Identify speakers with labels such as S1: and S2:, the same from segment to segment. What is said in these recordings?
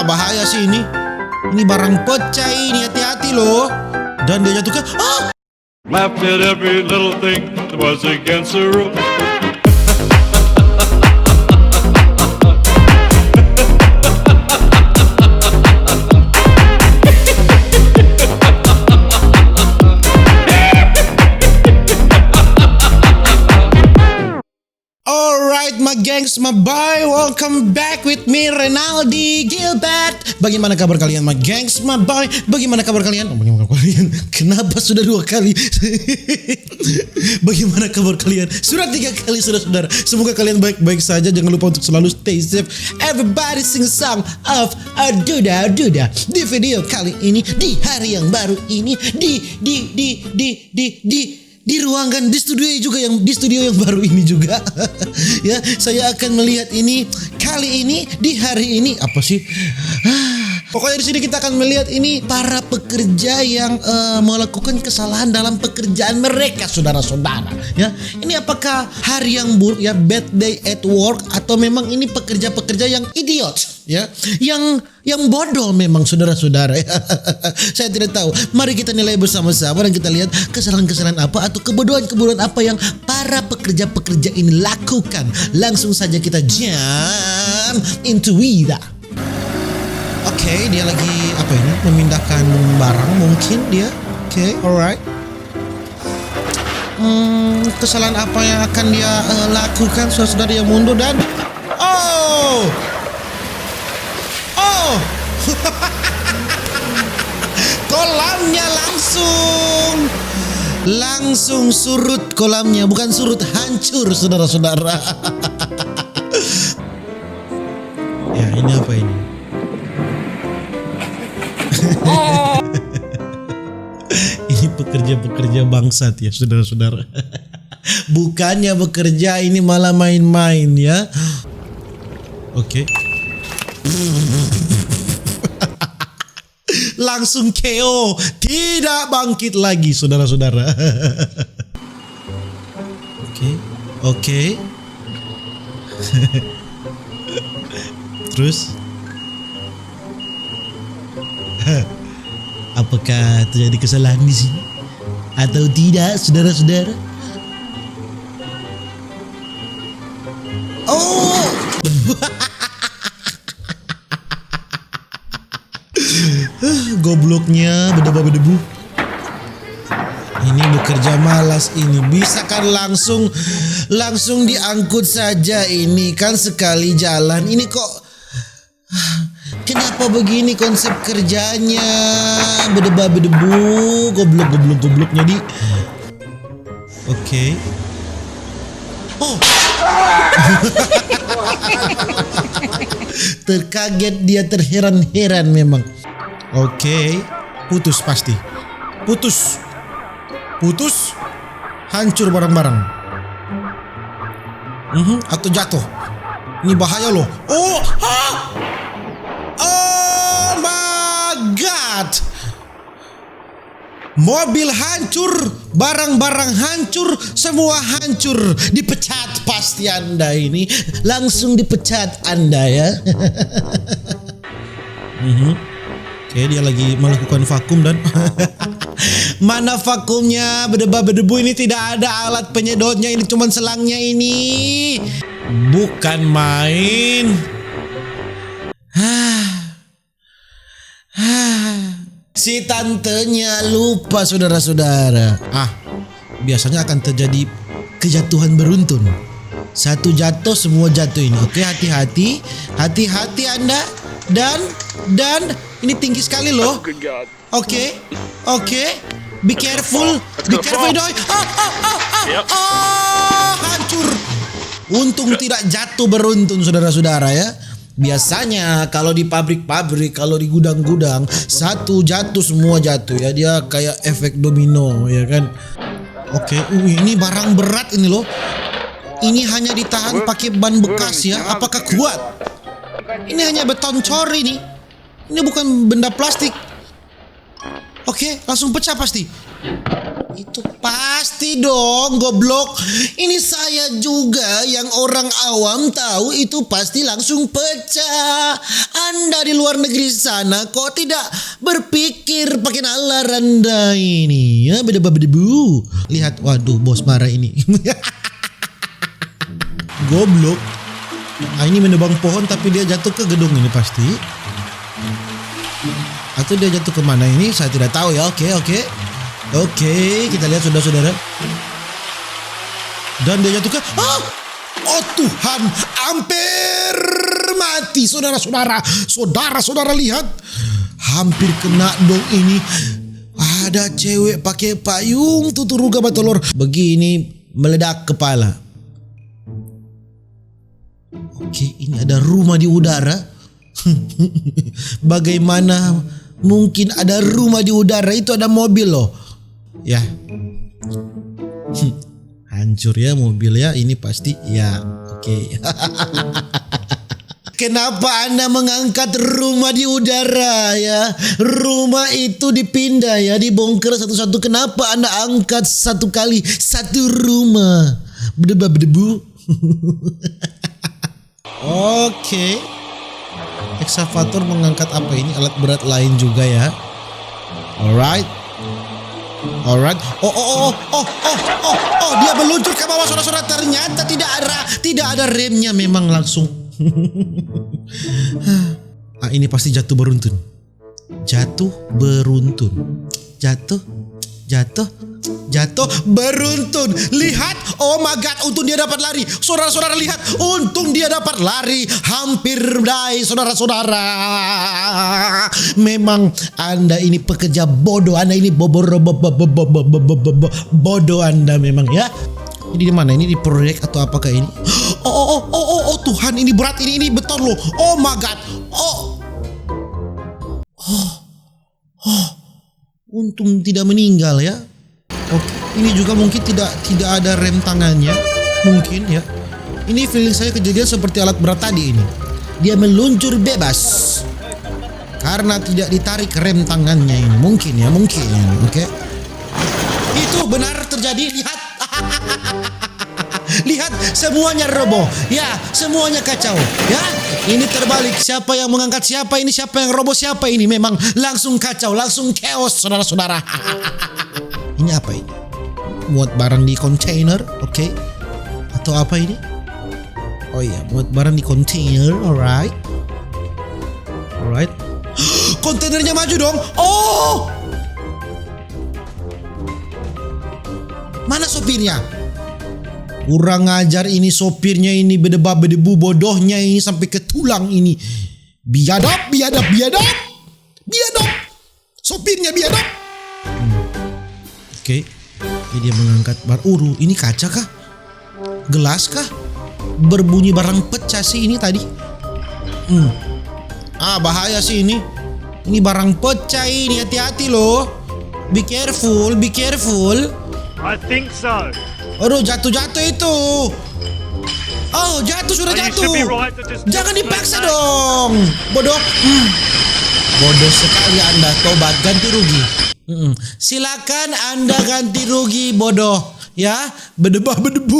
S1: Bahaya sih ini. Ini barang pecah ini, hati-hati loh. Dan dia jatuh ke...
S2: Laughed at every little thing that was against the rules.
S1: Alright my gengs, my boy, welcome back with me Renaldi Gilbert. Bagaimana kabar kalian my gengs, my boy? Bagaimana kabar kalian? Bagaimana kabar kalian? Kenapa sudah 2 kali? Bagaimana kabar kalian? Sudah 3 kali saudara-saudara. Semoga kalian baik-baik saja. Jangan lupa untuk selalu stay safe. Everybody sing a song of Duda Duda. Di video kali ini, di hari yang baru ini, di ruangan di studio yang baru ini juga. Ya, saya akan melihat ini kali ini di hari ini apa sih? Pokoknya di sini kita akan melihat ini para pekerja yang melakukan kesalahan dalam pekerjaan mereka, saudara-saudara. Ya, ini apakah hari yang buruk ya, bad day at work, atau memang ini pekerja-pekerja yang idiot, ya, yang bodoh memang, saudara-saudara. Ya. Saya tidak tahu. Mari kita nilai bersama-sama dan kita lihat kesalahan-kesalahan apa atau kebodohan-kebodohan apa yang para pekerja-pekerja ini lakukan. Langsung saja kita jump into it. Oke, dia lagi apa ini? Memindahkan barang mungkin dia. Oke, alright. Kesalahan apa yang akan dia lakukan, saudara yang mundur dan kolamnya langsung surut kolamnya, bukan surut, hancur saudara-saudara. Ya, ini apa ini? Ini pekerja-pekerja bangsat ya saudara-saudara. Bukannya bekerja, ini malah main-main ya. Oke. Langsung KO, tidak bangkit lagi saudara-saudara. Oke. Terus apakah terjadi kesalahan di sini atau tidak, saudara-saudara? Gobloknya berdebu. Ini bekerja malas ini. Bisa kan langsung diangkut saja ini kan, sekali jalan. Ini kok kenapa begini konsep kerjanya? Berdebu, gobloknya di. Oke. Terkaget dia, terheran-heran memang. Oke. Putus pasti. Putus. Hancur barang-barang. Atau jatuh. Ini bahaya loh. Oh my god. Mobil hancur, barang-barang hancur, semua hancur. Dipecat pasti Anda ini. Langsung dipecat Anda ya. Oke, dia lagi melakukan vakum dan mana vakumnya? Berdebu ini, tidak ada alat penyedotnya, ini cuma selangnya ini. Bukan main. Si tantenya lupa saudara-saudara. Biasanya akan terjadi kejatuhan beruntun. Satu jatuh, semua jatuh ini. Oke, hati-hati Anda. Dan ini tinggi sekali loh. Oke. Be careful doi. Hancur. Untung tidak jatuh beruntun saudara-saudara ya. Biasanya kalau di pabrik-pabrik, kalau di gudang-gudang, satu jatuh semua jatuh ya. Dia kayak efek domino ya kan. Oke, ini barang berat ini loh. Ini hanya ditahan pakai ban bekas ya. Apakah kuat? Ini hanya beton cor ini. Ini bukan benda plastik. Oke, langsung pecah pasti. Itu pasti dong, goblok. Ini saya juga yang orang awam tahu itu pasti langsung pecah. Anda di luar negeri sana kok tidak berpikir pakai nalar Anda ini? Ya, beda-beda. Lihat, waduh, bos marah ini. Goblok. Ah, ini menebang pohon tapi dia jatuh ke gedung ini pasti. Atau dia jatuh kemana ini? Saya tidak tahu ya. Oke, kita lihat saudara-saudara. Dan dia jatuh ke... Oh Tuhan, hampir mati saudara-saudara. Saudara-saudara lihat. Hampir kena dong ini. Ada cewek pakai payung tuturuga batolor. Begini meledak kepala. Oke, ini ada rumah di udara. Bagaimana mungkin ada rumah di udara? Itu ada mobil loh. Ya, hancur ya mobil ya. Ini pasti ya. Oke. Kenapa Anda mengangkat rumah di udara ya? Rumah itu dipindah ya, dibongkar satu-satu. Kenapa Anda angkat satu kali satu rumah? Berdebu. Oke. Ekskavator mengangkat apa ini? Alat berat lain juga ya. Alright. Oh, dia meluncur ke bawah saudara-saudara. Ternyata tidak ada remnya, memang langsung. Ini pasti jatuh beruntun. Jatuh beruntun. Lihat, oh my god, untung dia dapat lari. Saudara-saudara lihat, untung dia dapat lari. Hampir die saudara-saudara. Memang Anda ini pekerja bodoh. Anda ini bodoh Anda memang ya. Ini di mana? Ini di proyek atau apakah ini? Oh Tuhan, ini berat, ini betul loh. Oh my god. Untung tidak meninggal ya. Oke, ini juga mungkin tidak ada rem tangannya, mungkin ya. Ini feeling saya kejadian seperti alat berat tadi ini. Dia meluncur bebas karena tidak ditarik rem tangannya ini. Mungkin. Oke. Itu benar terjadi. Lihat. Lihat, semuanya roboh. Ya, semuanya kacau. Ya, ini terbalik. Siapa yang mengangkat siapa ini? Siapa yang roboh siapa ini? Memang langsung kacau, langsung chaos saudara-saudara. Ini apa ini? Muat barang di kontainer, oke? Atau apa ini? Oh iya, muat barang di kontainer, alright. Kontainernya maju dong. Oh, mana sopirnya? Kurang ajar ini sopirnya ini, berdebu bodohnya ini sampai ke tulang ini. Biadab. Sopirnya biadab. Oke. Ini dia mengangkat bar. Ini kaca kah? Gelas kah? Berbunyi barang pecah sih ini tadi. Bahaya sih ini. Ini barang pecah ini, hati-hati loh. Be careful.
S2: I think so.
S1: Aduh, jatuh itu. Oh, sudah jatuh. Jangan dipaksa dong. Bodoh. Bodoh sekali Anda. Tobat, ganti rugi. Silakan Anda ganti rugi, bodoh. Ya, berdebu.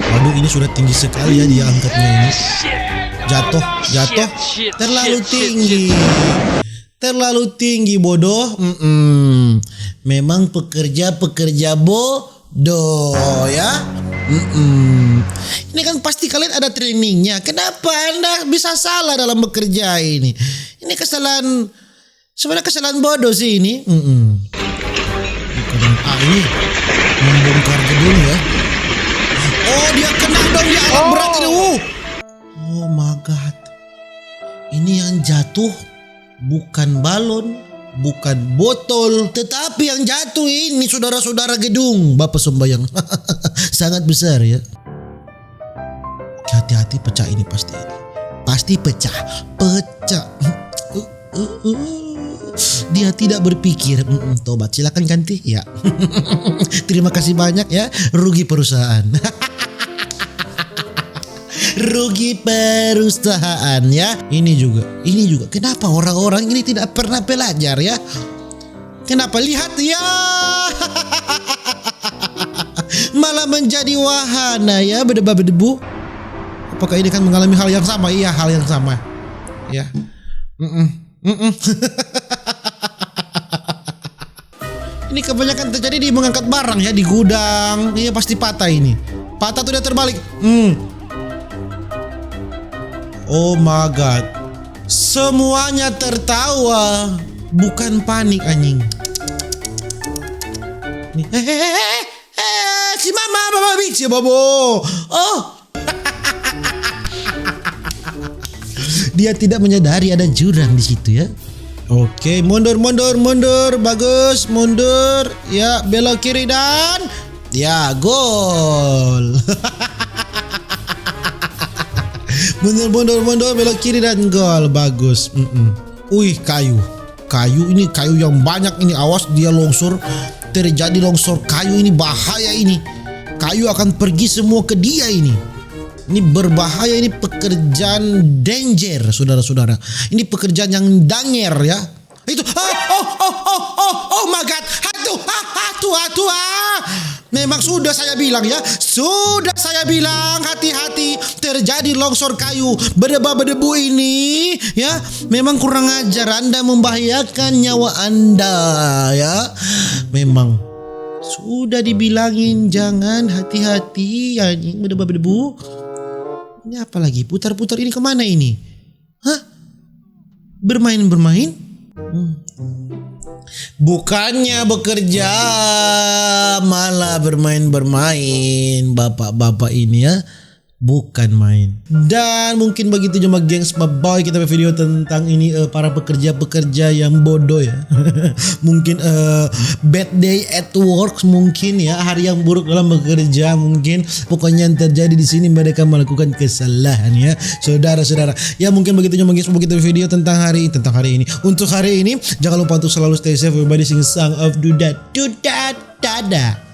S1: Waduh, ini sudah tinggi sekali ya dia angkatnya ini. Jatuh. Terlalu tinggi bodoh. Memang pekerja bodoh ya. Ini kan pasti kalian ada trainingnya. Kenapa Anda bisa salah dalam bekerja ini? Ini sebenarnya kesalahan bodoh sih ini. Ini membongkar gedung ya. Oh, dia kena dong, dia alat berat ini. Oh my god. Ini yang jatuh bukan balon, bukan botol, tetapi yang jatuh ini saudara-saudara gedung Bapak Sembayang. Sangat besar ya. Hati-hati, pecah ini pasti. Pasti pecah. Dia tidak berpikir. Tobat, silakan ganti ya. Terima kasih banyak ya. Rugi perusahaan. Rugi perusahaan ya. Ini juga. Kenapa orang-orang ini tidak pernah belajar ya? Kenapa? Lihat ya. Malah menjadi wahana ya, berdebu. Apakah ini kan mengalami hal yang sama? Iya, hal yang sama. Ya. Ini kebanyakan terjadi di mengangkat barang ya, di gudang. Iya pasti patah ini. Patah tuh dia terbalik. Oh my god. Semuanya tertawa, bukan panik anjing. Nih, si mama bici bobo. Oh. Dia tidak menyadari ada jurang di situ ya. Oke, mundur, bagus, mundur, ya belok kiri dan, ya gol. mundur, belok kiri dan gol, bagus. Wih, kayu ini kayu yang banyak ini, awas dia longsor, terjadi longsor kayu ini bahaya ini, kayu akan pergi semua ke dia ini. Ini berbahaya, ini pekerjaan danger, saudara-saudara. Ini pekerjaan yang danger ya. Itu, oh my god, hantu. Memang sudah saya bilang ya, hati-hati terjadi longsor kayu berdebu ini ya. Memang kurang ajar, Anda membahayakan nyawa Anda ya. Memang sudah dibilangin jangan, hati-hati anjing berdebu. Ini apa lagi? Putar-putar ini kemana ini? Hah? Bermain? Bukannya bekerja, malah bermain. Bapak-bapak ini ya. Bukan main. Dan mungkin begitu cuma gengs boy, kita video tentang ini para pekerja yang bodoh ya. Mungkin bad day at work, mungkin ya, hari yang buruk dalam bekerja mungkin. Pokoknya yang terjadi di sini mereka melakukan kesalahan ya, saudara-saudara. Ya mungkin begitu cuma gengs begitu video tentang hari ini. Untuk hari ini jangan lupa untuk selalu stay safe, everybody sing song of Dudat, dadah.